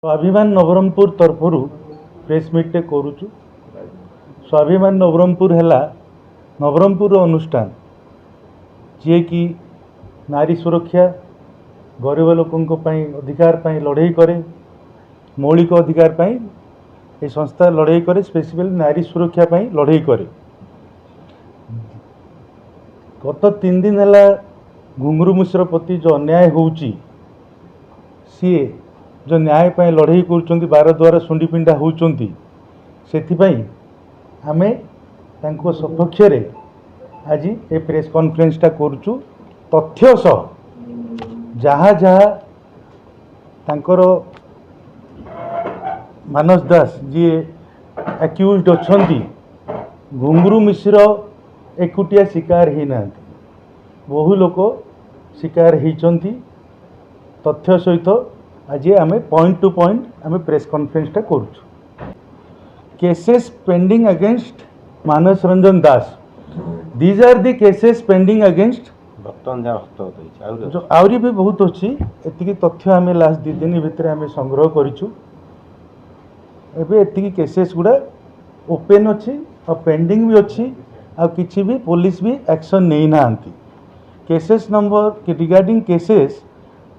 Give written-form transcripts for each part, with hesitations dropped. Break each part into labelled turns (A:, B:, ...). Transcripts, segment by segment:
A: स्वाभिमान नवरंगपुर तरफर प्रेस मीटे करुचु। स्वाभिमान नवरंगपुर है नवरंगपुर अनुष्ठान जी कि नारी सुरक्षा गरीब लोकों अधिकार लड़ाई करे, मौलिक अधिकार ये संस्था लड़ाई करे, स्पेसिफिकली नारी सुरक्षा लड़ाई करे। गत 3 दिन है घुंगरू मिश्र प्रति जो अन्याय होउची, सी जो न्याय पाई लड़ाई कर बार द्वारा सुंडी पिंडा होती से आम सपक्ष आज ये प्रेस कॉन्फ्रेंसटा करुचु। तथ्य सह जहाँ जहाँ तांकर मानस दास जी एक्यूज्ड अच्छी घुंगरू मिश्र एकुटिया शिकार होना, बहु लोक शिकार होती। तथ्य सहित आज आम पॉइंट टू पॉइंट आम प्रेस कॉन्फ्रेंसटा करुचु। Cases pending against Manas Ranjan Das, these are the cases pending against जो आहरी भी बहुत अच्छी। एति तथ्य आम लास्ट 2 दिन भितर आम संग्रह करूँ। एति केसेस गुड़ा ओपन अच्छी और पेंडिंग भी अच्छी, आ किसी भी पुलिस भी एक्शन नहीं ना। केसेस नंबर रिगार्डिंग केसेस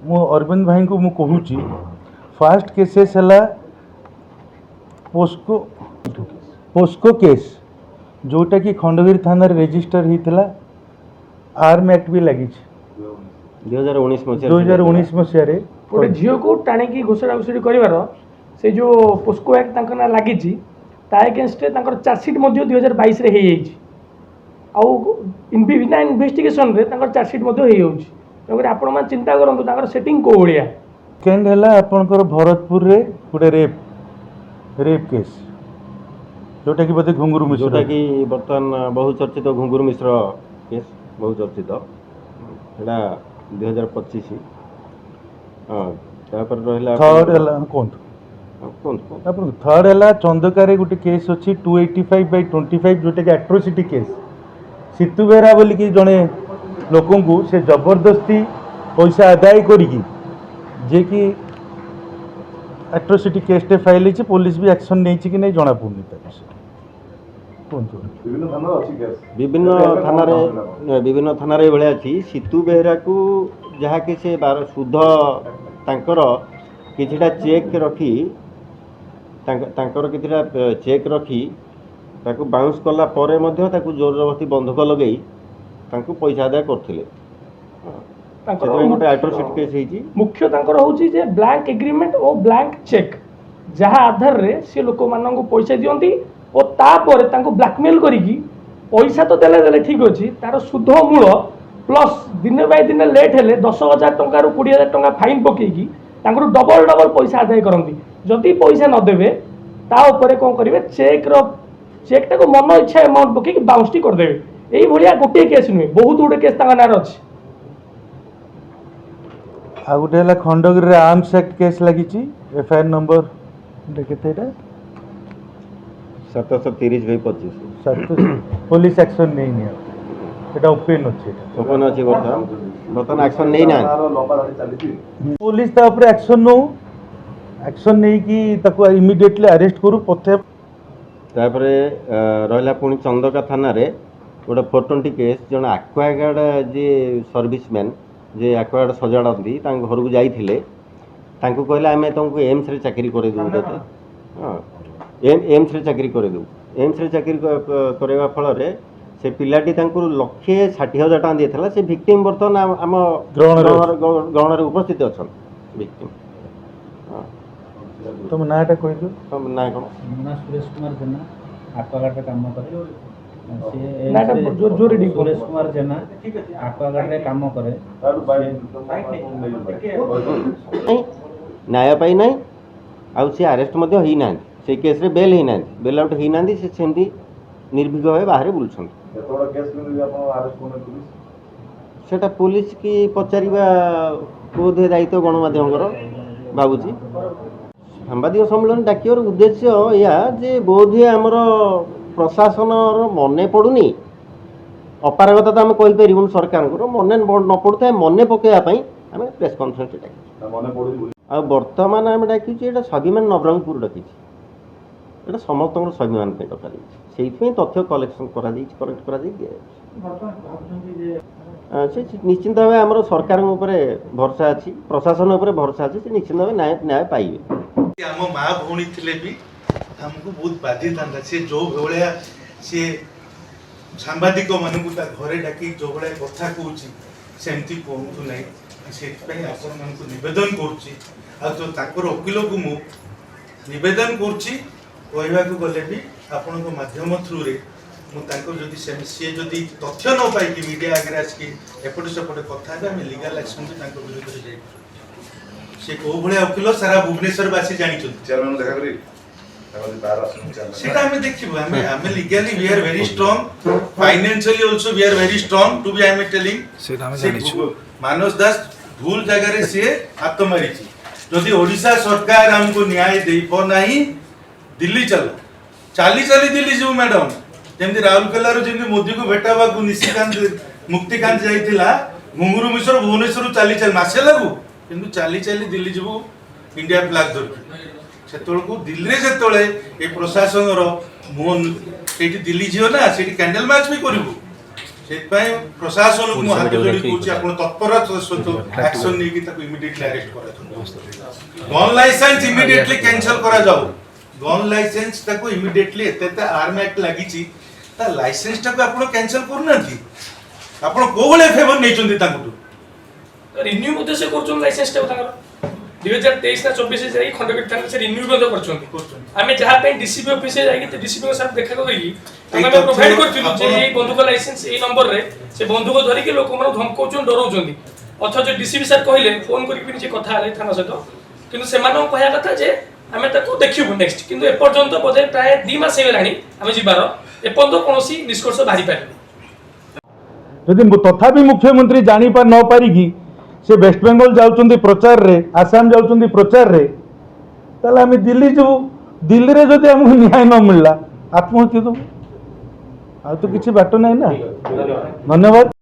A: मु अरविंद भाई को कहूँ। फास्ट केसेस है पोस्को केस जोटा कि खंडगिरी थाना रेजिस्टर होता। आर्म एक्ट भी लगी 2019 मसीह
B: गोटे झील को टाणी घोषणा घोषणी कर से जो पोस्को एक्ट ना लगी एगेन्स्ट चार्जसीट 2022 बिना इन्वेस्टिगेशन चार्जसीट तेनाली आपण चिंता करूँ सेटिंग कौ भाया।
A: सेकेंड है आपंकर भरतपुर रे गोटे रेप केस जोटा कि बोधे घुंगरू मिश्र,
C: जोटा कि बर्तमान बहुचर्चित घुंगरू मिश्र केस बहुचर्चित एटा 2025।
A: थर्ड है चंदकार गोटे केस अच्छी 285/25 जोटा कि एट्रोसिटी केस। सीतू बेहरा बोल कि जड़े लोक से जबरदस्ती पैसा आदाय करी जे कि एट्रोसिटी केसटे फाइल होती। पुलिस भी एक्शन नहीं कि नहीं जना पड़नी।
C: विभिन्न थाना अच्छी सीतू बेहरा को जहाँकि से शुद्ध तांकर किछिटा चेक रखी चेक रखी ताकू बाउंस कला परे मध्य ताकू जोर जबरदस्ती बंधक लगे पैसा आदाय करथिले।
B: मुख्य हूँ ब्लैंक एग्रीमेंट और ब्लैंक चेक जहाँ आधार रे सी लोक मान पैसा दियंती और तापर तांको ब्लैकमेल करिकी पैसा तो देले ठीक अच्छी तार सुध मूल प्लस दिन बाय दिन लेट हेले 10,000 टंका 20,000 टंका फाइन पकईकी डबल डबल पैसा आदाय करती। जदि पैसा नदेवे ता उपरे कौन करेंगे चेकटा को मन इच्छा अमाउंट पकईकी बाउंस करदेवे। यही भाया गोटे केस नुहे बहुत गुटे केस ना अच्छी।
A: आ गोटे है खंडगिरी आर्म्स एक्ट केस लगी एफआईआर नंबर केते
C: 730/25
A: पुलिस एक्शन नहीं एटा ओपन अच्छी
C: बर्तमान एक्शन नहीं ना
A: पुलिस ता ऊपर एक्शन नहीं कि ताको इमीडिएटली अरेस्ट करू पथे।
C: तापर रहा पुणी चंदका थाना रे गोटे 420 केस जन एक्वागार्ड जे सर्विसमैन जे एक्वागार्ड सजाड़ती घर को जाइए कहले आम तुमको एम्स रे चाकरी करदेबू तोते। हाँ एम्स रे चाकरी करदेबू। एम्स रे चाकरी करवा फल से पिलाटी 1,60,000 टका देता से विक्टिम बर्तमान आम ग्रहण उपस्थित अच्छा विक्टिम।
A: तुम नाटा कह दो
C: तुम ना कौन
D: सुरेश कुमार जेना एक्वागार्ड काम करे सुरेश कुमार जेना एक्वागार्ड काम करे
C: न्याय पाई ना आउ सी अरेस्ट ही ना से केस रे बेल ही ना बेल आउट ही ना से सेमती निर्भीक भाव बाहर बुलूँ। सेटा पुलिस की पचारिबा बोधे दायित्व गणमाध्यम भावुची। सांबादिक सम्मेलन डाकिवर उद्देश्य या जे बोधे आमर प्रशासन मन पड़ूनी अपारगता तो आम कहीपर सरकार मन न पड़ता मन पकड़ा आम प्रेस कॉन्फ्रेंस ଆଉ ବର୍ତ୍ତମାନ ଆମେ ଡାକିଛୁ ଏଇଟା ସ୍ୱାଭିମାନ ନବରଙ୍ଗପୁର ଡାକିଛୁ, ଏଇଟା ସମସ୍ତଙ୍କର ସ୍ୱାଭିମାନ ପାଇଁ ଡକାଯାଇଛି, ସେଇଥିପାଇଁ ତଥ୍ୟ କଲେକ୍ସନ୍ କରାଯାଇଛି, କଲେକ୍ଟ କରାଯାଇ ଦିଆଯାଉଛି। ସେ ନିଶ୍ଚିନ୍ତ ଭାବେ ଆମର ସରକାରଙ୍କ ଉପରେ ଭରସା ଅଛି, ପ୍ରଶାସନ ଉପରେ ଭରସା ଅଛି, ସେ ନିଶ୍ଚିନ୍ତ ଭାବେ ନ୍ୟାୟ ପାଇବେ।
A: ଆମ ମା ଭଉଣୀ ଥିଲେ ବି ଆମକୁ ବହୁତ ବାଧିଥାନ୍ତା, ସେ ଯୋଉ ଭଳିଆ ସିଏ ସାମ୍ବାଦିକ ମାନଙ୍କୁ ତା ଘରେ ଡାକି ଯୋଉ ଭଳିଆ କଥା କହୁଛି ସେମିତି କୁହନ୍ତୁ ନାହିଁ। ସେଥିପାଇଁ ଆପଣମାନଙ୍କୁ ନିବେଦନ କରୁଛି, ଆଉ ତ ତାଙ୍କର ଓକିଲକୁ ମୁଁ ନିବେଦନ କରୁଛି, କହିବାକୁ ଗଲେ ବି ଆପଣଙ୍କ ମାଧ୍ୟମ ଥ୍ରୁରେ ମୁଁ ତାଙ୍କର ଯଦି ସିଏ ଯଦି ତଥ୍ୟ ନ ପାଇକି ମିଡ଼ିଆ ଆଗରେ ଆସିକି ଏପଟେ ସେପଟେ କଥା ହେବେ, ଆମେ ଲିଗାଲ ଆକ୍ସନ୍ ତାଙ୍କ ବିରୁଦ୍ଧରେ ଯାଇପାରିବୁ। ସେ କୋଉ ଭଳିଆ ଓକିଲ ସାରା ଭୁବନେଶ୍ୱରବାସୀ ଜାଣିଛନ୍ତି। সেটা আমি দেখিব, আমি legally we are very strong, financially also we are very strong to be I am telling. সেটা আমি জানিছি মানস দাস ভুল জায়গায় সে হাত মারিছি। যদি ওড়িশা সরকার আমকো ন্যায় দেইব নাই, দিল্লি চলো, চালি চালি দিল্লি যাও ম্যাডাম। যেমনি রাউরকেলার যেমনি মোদি কো ভেটাবাকু নিশিকান্ত মুক্তিকান্ত যাইতিলা, ঘুঙ্গুরু মিশ্র ভুবনেশ্বর চালি চালি মাসে লাগু, কিন্তু চালি চালি দিল্লি যাবো ইন্ডিয়া ফ্লাগ ধরকি। সেতবেଳକୁ ଦିଲ୍ଲୀରେ ଯେତେବେଳେ ଏ ପ୍ରଶାସନର ମୁହଁ ସେଇଠି ଦିଲ୍ଲୀ ଝିଅ ନା, ସେଇଠି କ୍ୟାଣ୍ଡେଲ ମାର୍ଚ୍ଚ ବି କରିବୁ। ସେଥିପାଇଁ ପ୍ରଶାସନକୁ ମୁଁ ହାତ ଯୋଡ଼ି କହୁଛି, ଆପଣ ତତ୍ପରତାର ସହିତ ଆକ୍ସନ ନେଇକି ତାକୁ ଇମିଡିଏଟଲି ଆରେଷ୍ଟ କରାଯାଉ। ଗନ୍ ଲାଇସେନ୍ସ ଇମିଡିଏଟଲି କ୍ୟାନସଲ କରାଯାଉ। ଗନ୍ ଲାଇସେନ୍ସ ତାକୁ ଇମିଡିଏଟଲି ଏତେ ଆର୍ମ ଆକ୍ଟ ଲାଗିଛି, ତା ଲାଇସେନ୍ସଟାକୁ ଆପଣ କ୍ୟାନସଲ କରୁନାହାନ୍ତି। ଆପଣ କୋଉ ଭଳିଆ ଫେଭର ନେଇଛନ୍ତି ତାଙ୍କଠୁ?
B: ରିନ୍ୟୁ ମଧ୍ୟ ସେ କରୁଛନ୍ତି ଲାଇସେନ୍ସଟାକୁ ତାଙ୍କର 2023 ନା 24 ଯାଇ ଖଣ୍ଡଗିରି ଥାନା ସେ ରିନ୍ୟୁ ମଧ୍ୟ କରୁଛନ୍ତି। ଆମେ ଯାହା ପାଇଁ ଡିସିପି ଅଫିସରେ ଯାଇକି ଡିସିପି ଙ୍କ ସାଥ ଦେଖା କରିକି ଆମେ ପ୍ରୋଭାଇଡ କରିଥିଲୁ ଯେ ଏଇ ବନ୍ଧୁକ ଲାଇସେନ୍ସ ଏଇ ନମ୍ବରରେ ସେ ବନ୍ଧୁକ ଧରିକି ଲୋକମାନଙ୍କୁ ଧମକଉଛନ୍ତି, ଡରଉଛନ୍ତି। ଅଥଚ ଡିସିପି ସାର୍ କହିଲେ ଫୋନ କରିକି ନିଜେ କଥା ହେଲେ ଥାନା ସହିତ, କିନ୍ତୁ ସେମାନଙ୍କ କହିବା କଥା ଯେ ଆମେ ତାକୁ ଦେଖିବୁ ନେକ୍ସଟ, କିନ୍ତୁ ଏପର୍ଯ୍ୟନ୍ତ ବୋଧେ ପ୍ରାୟ 2 ମାସ ହେଇଗଲାଣି ଆମେ ଯିବାର, ଏପର୍ଯ୍ୟନ୍ତ କୌଣସି ନିଷ୍କର୍ଷ ବାହାରି ପାରିନି।
A: ଯଦି ତଥାପି ମୁଖ୍ୟମନ୍ତ୍ରୀ ଜାଣିପାରି ନ ପାରିକି ସେ वेस्टबेंगल जाउछन्ती प्रचार रे, आसाम जाउछन्ती प्रचार रे, ताले आमे दिल्ली जाऊ। दिल्ली रे जदि हमको न्याय न मिलला, आत्महत्या दो, आ तो किसी बाट नहीं ना। धन्यवाद।